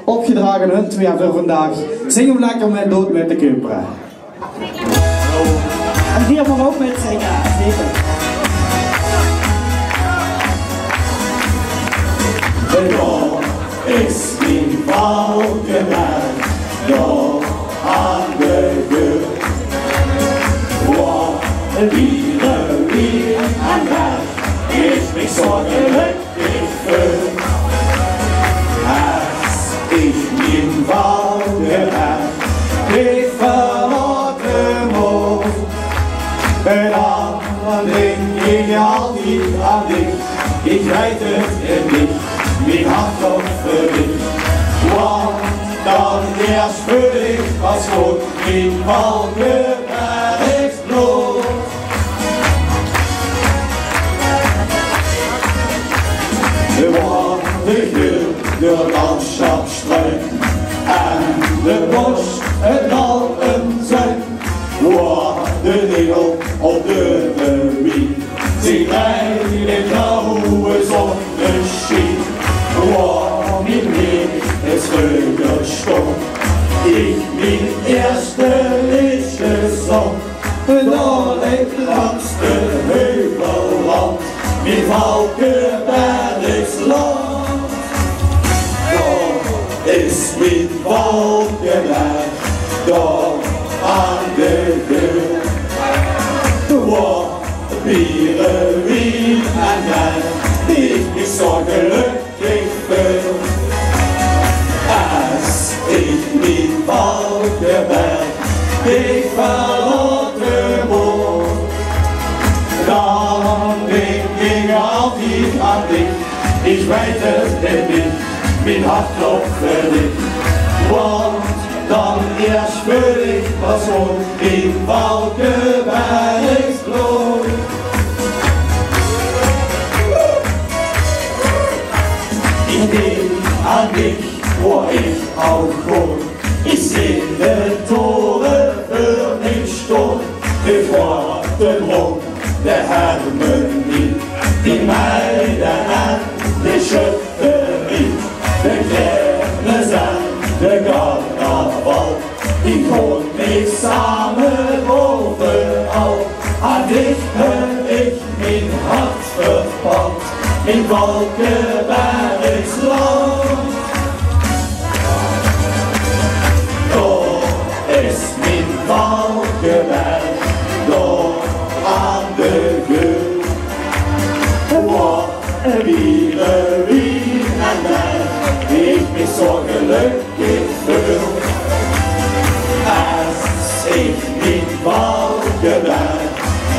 opgedragen hun twee voor vandaag. Zing hem lekker met Dood met de Keuper. En die mag ook met zingen, zeker. Ist die Frau gemerkt, doch an der Gür. Oh, wie ein Berg, ich mich so glücklich fühl. Als ich ihn Wald gemerkt, ich verloren Mut. Dann denk ich altijd an dich, ich reite in dich. Wie hart doch für dich, und dann erst für dich, was gut in Walgebergs Blut. De hill, de landschap streint, en de bos, het dal en zijn. De hemel op de wieg, zie mij in blauwe zonneschien. Mit mir es Vögelsturm, ich bin ersterliche Song, da lebt langs der Hügelland, mit Walgebergs Land. Da ist mit Walgeberg, da an der Gür, wo wie ein Mann, ich bin so glücklich bin. Als ich mit Walgeberg dich verloren wurde, dann denk ich altijd an dich, ich weite denn nicht, mein Hart klopft für dich. Und dann erst für dich, was und in Walgebergs Blut. Ich denk an dich, wo ich auch wohn. Ich seh die Tore für den Sturm, bevor den Rum der Harmonie, die meine herrliche Berie, der gerne Sand, der Gartenwald, die kommt mich zusammen auf. An dich hör ich mein Herz verbannt, in Walgebergs Land. Da ist mein Walgeberg, da an der Gür. Oh, wie ein Berg, ich mich so glücklich fühl. Als ich mit Walgeberg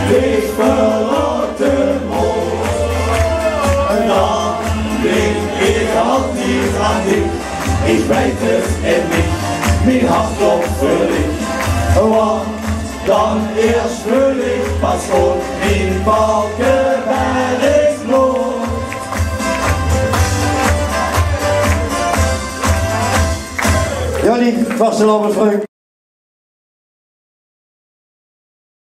dich verloren muss, dann denk ich altijd an dich, ich weiß es nicht, mein Hart klopft für dich. Und dann erst fühl ich, was gut in Walgebergs Blut. Jullie, het was een lange vreugde.